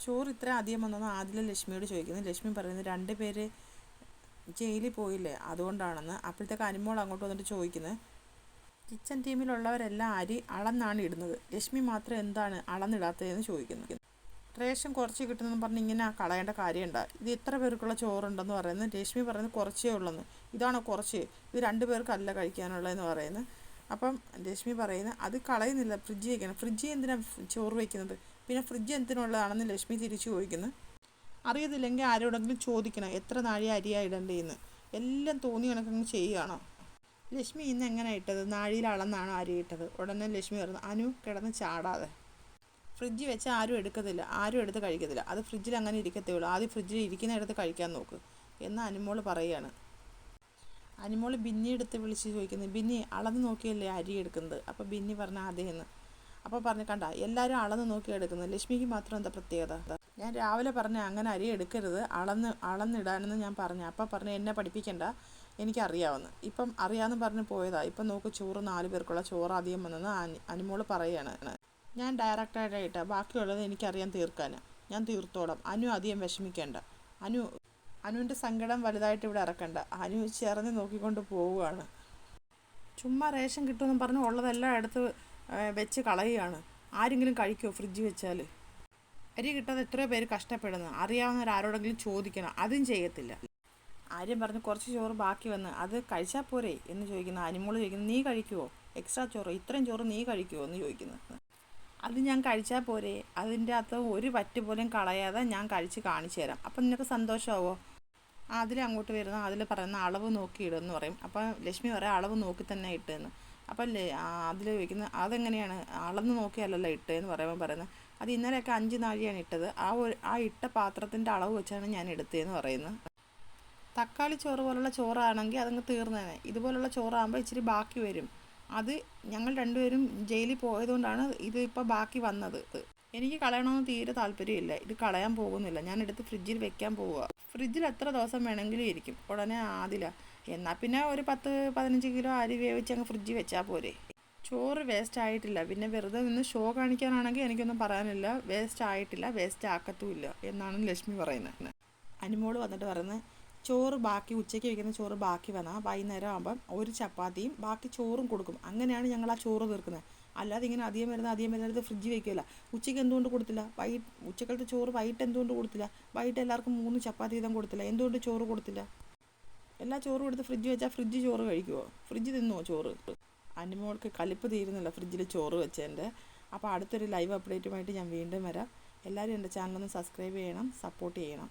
ചോറ് ഇത്ര അധികം വന്നതെന്ന് ആദില ലക്ഷ്മിയോട് ചോദിക്കുന്നു. ലക്ഷ്മി പറയുന്നത് 2 പേര് ജയിലിൽ പോയില്ലേ അതുകൊണ്ടാണെന്ന്. അപ്പോഴത്തേക്ക് അനുമോൾ അങ്ങോട്ട് വന്നിട്ട് ചോദിക്കുന്നത്, കിച്ചൺ ടീമിലുള്ളവരെല്ലാം അരി അളന്നാണ് ഇടുന്നത്, ലക്ഷ്മി മാത്രം എന്താണ് അളന്നിടാത്തതെന്ന് ചോദിക്കുന്നു. റേഷൻ കുറച്ച് കിട്ടുന്നെന്ന് പറഞ്ഞ് ഇങ്ങനെ കളയേണ്ട കാര്യമുണ്ടോ, ഇത് ഇത്ര പേർക്കുള്ള ചോറുണ്ടെന്ന് പറയുന്നത്. ലക്ഷ്മി പറയുന്നത് കുറച്ചേ ഉള്ളെന്ന്. ഇതാണോ കുറച്ച്, ഇത് 2 പേർക്കല്ല കഴിക്കാനുള്ളതെന്ന് പറയുന്നത്. അപ്പം ലക്ഷ്മി പറയുന്നത് അത് കളയുന്നില്ല, ഫ്രിഡ്ജിൽ വയ്ക്കണം. ഫ്രിഡ്ജിൽ എന്തിനാണ് ചോറ് വയ്ക്കുന്നത്, പിന്നെ ഫ്രിഡ്ജ് എന്തിനുള്ളതാണെന്ന് ലക്ഷ്മി തിരിച്ചു ചോദിക്കുന്നു. അറിയത്തില്ലെങ്കിൽ ആരോടെങ്കിലും ചോദിക്കണം എത്ര നാഴി അരിയാണ് ഇടേണ്ടതെന്ന്. എല്ലാം തോന്നി കണക്കങ്ങ് ചെയ്യുകയാണോ. ലക്ഷ്മി ഇന്ന് എങ്ങനെ ഇട്ടത്, നാഴിയിൽ അളന്നാണോ അരി ഇട്ടത്. ഉടനെ ലക്ഷ്മി പറഞ്ഞു, അനു കിടന്ന് ചാടാതെ, ഫ്രിഡ്ജിൽ വെച്ചാൽ ആരും എടുക്കത്തില്ല, ആരും എടുത്ത് കഴിക്കത്തില്ല, അത് ഫ്രിഡ്ജിൽ അങ്ങനെ ഇരിക്കത്തേ ഉള്ളൂ, ആദ്യം ഫ്രിഡ്ജിൽ ഇരിക്കുന്നിടത്ത് കഴിക്കാൻ നോക്ക് എന്ന് അനുമോൾ പറയുകയാണ്. അനുമോൾ ബിന്നി എടുത്ത് വിളിച്ച് ചോദിക്കുന്നത്, ബിന്നി അളന്ന് നോക്കിയല്ലേ അരി എടുക്കുന്നത്. അപ്പോൾ ബിന്നി പറഞ്ഞ അതേന്ന്. അപ്പോൾ പറഞ്ഞു, കണ്ട എല്ലാവരും അളന്ന് നോക്കി എടുക്കുന്നത്, ലക്ഷ്മിക്ക് മാത്രം എന്താ പ്രത്യേകത. ഞാൻ രാവിലെ പറഞ്ഞ അങ്ങനെ അരി എടുക്കരുത്, അളന്നിടാനെന്ന് ഞാൻ പറഞ്ഞു. അപ്പം പറഞ്ഞു എന്നെ പഠിപ്പിക്കണ്ട, എനിക്കറിയാവുന്ന. ഇപ്പം അറിയാമെന്ന് പറഞ്ഞ് പോയതാ. ഇപ്പം നോക്ക് ചോറ് 4 പേർക്കുള്ള ചോറ് അധികം വന്നെന്ന് അനുമോൾ പറയുകയാണ്. ഞാൻ ഡയറക്റ്റായിട്ടാ, ബാക്കിയുള്ളത് എനിക്കറിയാൻ തീർക്കാൻ, ഞാൻ തീർത്തോളാം. അനു അധികം വിഷമിക്കേണ്ട, അനുവിൻ്റെ സങ്കടം വലുതായിട്ട് ഇവിടെ ഇറക്കണ്ട. അനു ചേർന്ന് നോക്കിക്കൊണ്ട് പോവുകയാണ്. ചുമ്മാ റേഷൻ കിട്ടുമെന്ന് പറഞ്ഞ് ഉള്ളതെല്ലാം എടുത്ത് വെച്ച് കളയുകയാണ്. ആരെങ്കിലും കഴിക്കുമോ ഫ്രിഡ്ജിൽ വെച്ചാൽ. അരി കിട്ടാതെ എത്രയോ പേര് കഷ്ടപ്പെടുന്നു, അറിയാവുന്നവരാരോടെങ്കിലും ചോദിക്കണം, അതും ചെയ്യത്തില്ല. ആര്യം പറഞ്ഞ് കുറച്ച് ചോറ് ബാക്കി വന്ന് അത് കഴിച്ചാൽ പോരെ എന്ന് ചോദിക്കുന്നു. അനുമോൾ ചോദിക്കുന്നു, നീ കഴിക്കുമോ എക്സ്ട്രാ ചോറ്, ഇത്രയും ചോറ് നീ കഴിക്കുമോ എന്ന് ചോദിക്കുന്നു. അത് ഞാൻ കഴിച്ചാൽ പോരെ, അതിൻ്റെ അകത്ത് ഒരു വറ്റ് പോലും കളയാതെ ഞാൻ കഴിച്ച് കാണിച്ചു തരാം, അപ്പം നിനക്ക് സന്തോഷമാവോ. അതിൽ അങ്ങോട്ട് വരുന്ന അതിൽ പറയുന്ന അളവ് നോക്കി ഇടുമെന്ന് പറയും. അപ്പം ലക്ഷ്മി പറയാം അളവ് നോക്കി തന്നെ ഇട്ടെന്ന്. അപ്പം അതിൽ ചോദിക്കുന്നത് അതെങ്ങനെയാണ്, അളന്ന് നോക്കിയല്ലല്ലോ ഇട്ടതെന്ന് പറയുമ്പോൾ പറയുന്നത്, അത് ഇന്നലെയൊക്കെ 5 നാഴിയാണ് ഇട്ടത്, ആ ഇട്ട പാത്രത്തിൻ്റെ അളവ് വെച്ചാണ് ഞാൻ എടുത്തതെന്ന് പറയുന്നത്. തക്കാളി ചോറ് പോലുള്ള ചോറാണെങ്കിൽ അതങ്ങ് തീർന്നേനെ, ഇതുപോലുള്ള ചോറാകുമ്പോൾ ഇച്ചിരി ബാക്കി വരും. അത് ഞങ്ങൾ 2 പേരും ജയിലിൽ പോയതുകൊണ്ടാണ് ഇത് ഇപ്പോൾ ബാക്കി വന്നത്. എനിക്ക് കളയണമെന്ന് തീരെ താല്പര്യമില്ല, ഇത് കളയാൻ പോകുന്നില്ല, ഞാൻ എടുത്ത് ഫ്രിഡ്ജിൽ വെക്കാൻ പോവുക. ഫ്രിഡ്ജിൽ എത്ര ദിവസം വേണമെങ്കിലും ഇരിക്കും. ഉടനെ ആദില, എന്നാൽ പിന്നെ ഒരു 10-15 കിലോ അരി വേവിച്ച് അങ്ങ് ഫ്രിഡ്ജിൽ വെച്ചാൽ പോരെ. ചോറ് വേസ്റ്റ് ആയിട്ടില്ല, പിന്നെ വെറുതെ നിന്ന് ഷോ കാണിക്കാനാണെങ്കിൽ എനിക്കൊന്നും പറയാനില്ല, വേസ്റ്റ് ആയിട്ടില്ല, വേസ്റ്റ് ആക്കത്തുമില്ല എന്നാണ് ലക്ഷ്മി പറയുന്നത്. അനുമോൾ വന്നിട്ട് പറയുന്നത്, ചോറ് ബാക്കി ഉച്ചയ്ക്ക് വയ്ക്കുന്ന ചോറ് ബാക്കി വന്നാൽ വൈകുന്നേരം ആകുമ്പം ഒരു ചപ്പാത്തിയും ബാക്കി ചോറും കൊടുക്കും. അങ്ങനെയാണ് ഞങ്ങൾ ആ ചോറ് തീർക്കുന്നത്. അല്ലാതെ ഇങ്ങനെ അധികം വരുന്നത് ഫ്രിഡ്ജിൽ വയ്ക്കില്ല. ഉച്ചയ്ക്ക് എന്തുകൊണ്ട് കൊടുത്തില്ല, ഉച്ചക്കലത്തെ ചോറ് വൈകിട്ട് എന്തുകൊണ്ട് കൊടുത്തില്ല, വൈകിട്ട് എല്ലാവർക്കും 3 ചപ്പാത്തി വീതം കൊടുത്തില്ല, എന്തുകൊണ്ട് ചോറ് കൊടുത്തില്ല. എല്ലാ ചോറും എടുത്ത് ഫ്രിഡ്ജ് വെച്ചാൽ ഫ്രിഡ്ജ് ചോറ് കഴിക്കുമോ, ഫ്രിഡ്ജ് തിന്നുമോ ചോറ്. അനുമോൾക്ക് കലിപ്പ് തീരുന്നില്ല ഫ്രിഡ്ജിൽ ചോറ് വെച്ചതിൻ്റെ. അപ്പോൾ അടുത്തൊരു ലൈവ് അപ്ഡേറ്റുമായിട്ട് ഞാൻ വീണ്ടും വരാം. എല്ലാവരും എൻ്റെ ചാനലൊന്ന് സബ്സ്ക്രൈബ് ചെയ്യണം, സപ്പോർട്ട് ചെയ്യണം.